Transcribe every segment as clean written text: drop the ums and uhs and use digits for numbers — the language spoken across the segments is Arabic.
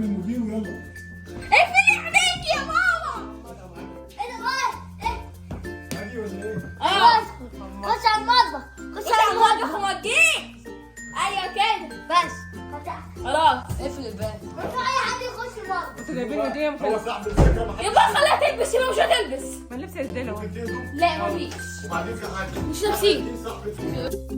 كلام المدير ويلا. اقفلي عليك يا ماما. ايه ده بقى؟ ايه؟ هاجي ولا ايه؟ خش على المطبخ. خش على المطبخ وما تجيش. ايوه كده بس خلاص اقفل الباب. مش اي حد يخش المطبخ. انتوا جايبين هديه هو صاحب الفكره ما حدش يبقى خليها تلبس يبقى مش هتلبس. ما اللبس يديله اهو. يديله. لا مفيش. وبعدين في حاجه مش لابسين. دي صاحب الفكره.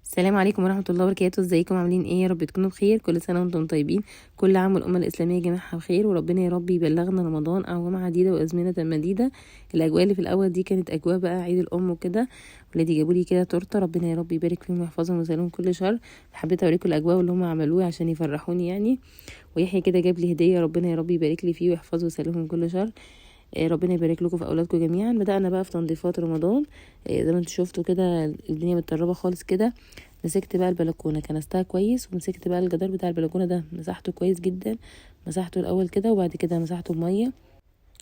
السلام عليكم ورحمة الله وبركاته. ازيكم عاملين ايه؟ يا رب تكونوا بخير. كل سنة وانتم طيبين. كل عام والأمة الإسلامية جميعها بخير، وربنا يا رب يبلغنا رمضان أعوام عديدة وأزمنة مديدة. الأجواء اللي في الأول دي كانت أجواء بقى عيد الأم وكده، ولادي جابوا لي كده تورته، ربنا يا رب يبارك فيهم ويحفظهم ويسلمهم كل شر. حبيت اوريكم الأجواء اللي هم عملوه عشان يفرحوني يعني. ويحيى كده جاب لي هدية، ربنا يا رب يبارك لي فيه ويحفظه ويسلمهم كل شر. ربنا يبارك لكم في اولادكم جميعا. بدأنا بقى في تنظيفات رمضان. زي ما انتوا شفتوا كده الدنيا متطربه خالص كده. مسكت بقى البلكونه كنستها كويس، ومسكت بقى الجدار بتاع البلكونه ده مسحته كويس جدا. مسحته الاول كده وبعد كده مسحته بميه،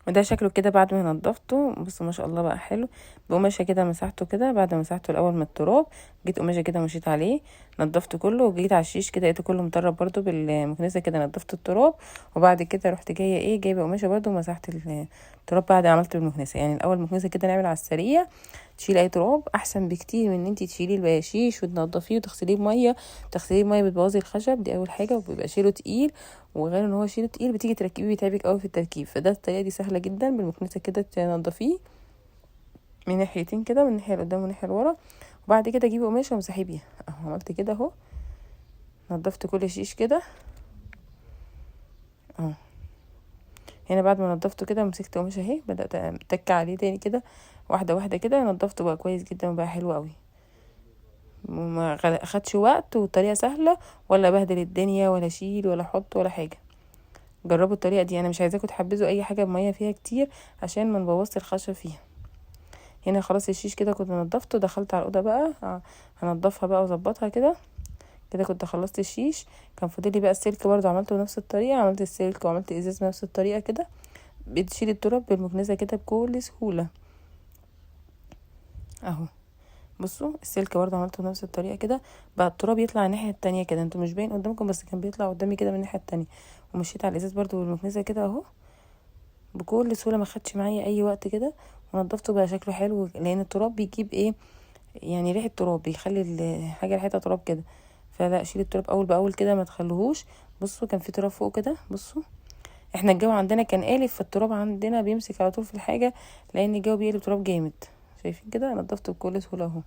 وده شكله كده بعد ما نضفته. بصوا ما شاء الله بقى حلو. بقماشه كده مسحته كده، بعد ما مسحته الاول من التراب جيت قماشه كده مشيت عليه نضفته كله، وجيت على الشيش كده لقيته كله مطرب برده بالمكنسه كده، نضفت التراب وبعد كده رحت جايه جايبه قماشه برده ومسحت التراب بعد ما عملت المكنسه. يعني الاول مكنسه كده نعمل على السريع، تشيل اي تراب احسن بكتير من ان انتي تشيلي البياشيش وتنضفيه وتغسليه بميه. تغسليه بميه بتبوظي الخشب، دي اول حاجه، وبيبقى شيله تقيل، وغير ان هو شيله تقيل بتيجي تركبيه بيتعبك قوي في التركيب. فده الطريقه دي سهله جدا، بالمكنسه كده تنضفيه من ناحيتين كده، من الناحيه اللي قدام والناحيه اللي ورا، وبعد كده اجيبي قماشه وامسحي بيها اهو. عملت كده اهو، نضفت كل شيش كده اهو. هنا بعد ما نضفته كده مسكت قماشه اهي، بدات اتك عليه تاني كده واحده واحده كده، نضفته بقى كويس جدا وبقى حلو قوي، وما اخدش وقت، والطريقه سهله ولا بهدل الدنيا ولا شيل ولا احط ولا حاجه. جربوا الطريقه دي، انا مش عايزاكم تحبذوا اي حاجه بميه فيها كتير عشان ما نبوظش الخشب فيها. هنا خلاص الشيش كده كنت نضفته، دخلت على الاوضه بقى هنضفها بقى واظبطها كده. كده كنت خلصت الشيش، كان فاضلي بقى السلك برضو، عملته بنفس الطريقه، عملت السلك وعملت ازاز بنفس الطريقه كده. بتشيل التراب بالمكنسه كده بكل سهوله اهو. بصوا السلك برضه عملته بنفس الطريقه كده، بقى التراب يطلع الناحيه التانية كده، انتوا مش باين قدامكم بس كان بيطلع قدامي كده من الناحيه التانية. ومشيت على الازاز برضه بالمكنسه كده اهو بكل سهوله، ما خدش معايا اي وقت كده، ونضفته بقى شكله حلو، لان التراب بيجيب يعني ريحه تراب، بيخلي الحاجه ريحتها تراب كده. فلا شيل التراب اول باول كده ما تخلوهوش. بصوا كان في تراب فوق كده، بصوا احنا الجو عندنا كان قالب، فالتراب عندنا بيمسك على طول في الحاجه، لان الجو بيقلب تراب جامد. شايفين كده نضفته بكل سهوله اهو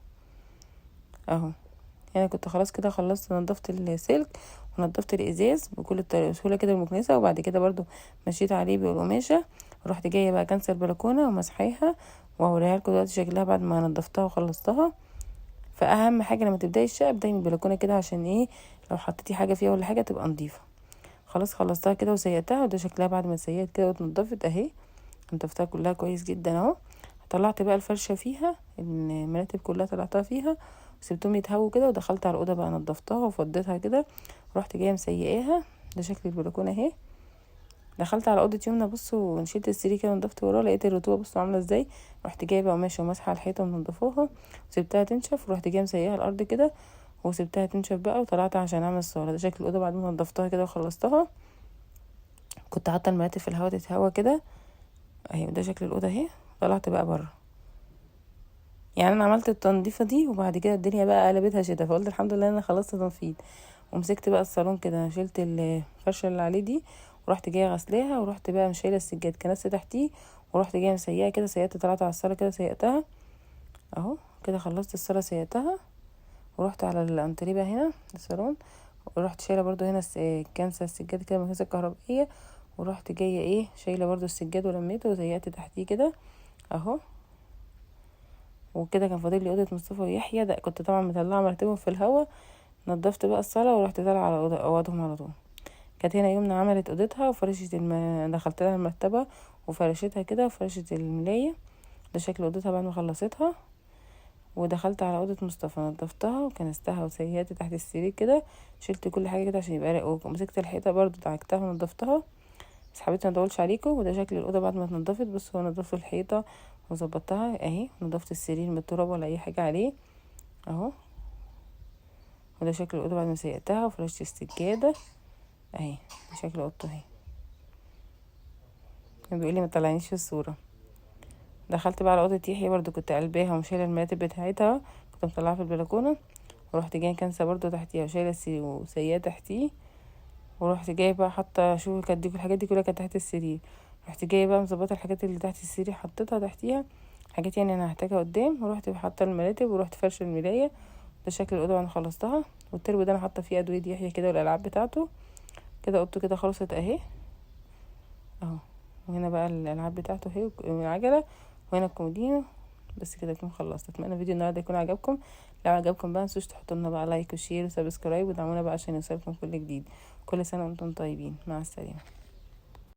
اهو. يعني كنت خلاص كده خلصت، نضفت السلك ونضفت الازاز بكل سهوله كده بالمكنسه، وبعد كده برضو مشيت عليه بالقماشه، ورحت جايه بقى كنسه البلكونه ومسحيها، وهوريها لكم دلوقتي شكلها بعد ما نضفتها وخلصتها. فاهم حاجه لما تبداي الشقه ابداي من البلكونه كده، عشان لو حطيتي حاجه فيها ولا حاجه تبقى نظيفه. خلاص خلصتها كده وسيقتها، وده شكلها بعد ما سيقت كده واتنضفت اهي. نضفتها كلها كويس جدا اهو. طلعت بقى الفرشه فيها، المراتب كلها طلعتها فيها وسبتهم يتهووا كده، ودخلت على الاوضه بقى نضفتها وفضيتها كده، ورحت جايه مسيقاها. ده شكل البلكونه اهي. دخلت على اوضه يمنى، بصوا ونشيت السرير كده ونضفت وراه، لقيت الرطوبه بصوا عامله ازاي. رحت جايبه قماشه وماسحه على الحيطه ومنضفاها وسبتها تنشف، ورحت جايه مسيقاها الارض كده وسبتها تنشف بقى، وطلعت عشان اعمل الصاله. ده شكل الاوضه بعد ما نضفتها كده وخلصتها. كنت حاطه المراتب في الهواء تتهوى كده اهي. ده شكل الاوضه اهي. طلعت بقى بره، يعني انا عملت التنظيفه دي وبعد كده الدنيا بقى قلبتها شتا، فقلت الحمد لله انا خلصت تنفيذ. ومسكت بقى الصالون كده، شلت الفرشه اللي عليه دي ورحت جايه غسلاها، ورحت بقى مشيله السجاد كنست تحتيه، ورحت جايه مسيقه كده، سيقت طلعت على الصاله كده سيقتها اهو. كده خلصت الصاله سيقتها، ورحت على الانتريه بقى هنا الصالون، ورحت شايله برضو هنا كنسه السجاد كده المكنسه الكهربائيه، ورحت جايه شايله برضو السجاد ولميته وزيقت تحتيه كده اهو. وكده كان فاضل لي اوضه مصطفى ويحيى، ده كنت طبعا مطلعه مرتبهم في الهوا. نضفت بقى الصاله ورحت طالعه على اوضهم على طول. كانت هنا يمنى عملت اوضتها وفرشت دخلت لها المرتبه وفرشتها كده وفرشت الملايه. ده شكل اوضتها بعد ما خلصتها. ودخلت على اوضه مصطفى نضفتها وكنستها وسيهات تحت السرير كده، شلت كل حاجه كده عشان يبقى رايق، ومسكت الحيطه برضو دعكتها ونضفتها. بس حبيت ما اطولش عليكم. وده شكل الاوضه بعد ما اتنضفت. بصوا نضفت الحيطه وظبطتها اهي، نضفت السرير من التراب ولا اي حاجه عليه اهو. وده شكل الاوضه بعد ما سيقتها وفرشت السجاده اهي. ده شكل اوضته اهي. كان بيقول لي ما تطلعنيش في الصوره. دخلت بقى على اوضه يحيى، برضو كنت قلباها وشايله المراتب بتاعتها، كنت مطلعها في البلكونه، ورحت جايه كنسه برضو تحتيها وشايله السرير وسياه تحتيه، ورحت جايه بقى حاطه شوفوا كانت الحاجات دي كلها كانت تحت السرير. رحت جايه بقى مظبطه الحاجات اللي تحت السرير حطيتها تحتيها، حاجات يعني انا هحتاجها قدام، ورحت حاطه المراتب ورحت فرشه المرايه. ده شكل الاوضه وانا خلصتها. والتربو ده انا حاطه فيه ادويه يحيى كده والالعاب بتاعته كده. اوضته كده خلصت اهي اهو. وهنا بقى الالعاب بتاعته اهي والعجله، وهنا الكومودينو. بس كده اكون خلصت. اتمنى فيديو النهارده يكون عجبكم. لو عجبكم بقى متنسوش تحطوا لنا بقى لايك وشير وسبسكرايب ودعمونا بقى عشان يوصلكم كل جديد. كل سنه وانتم طيبين، مع السلامه.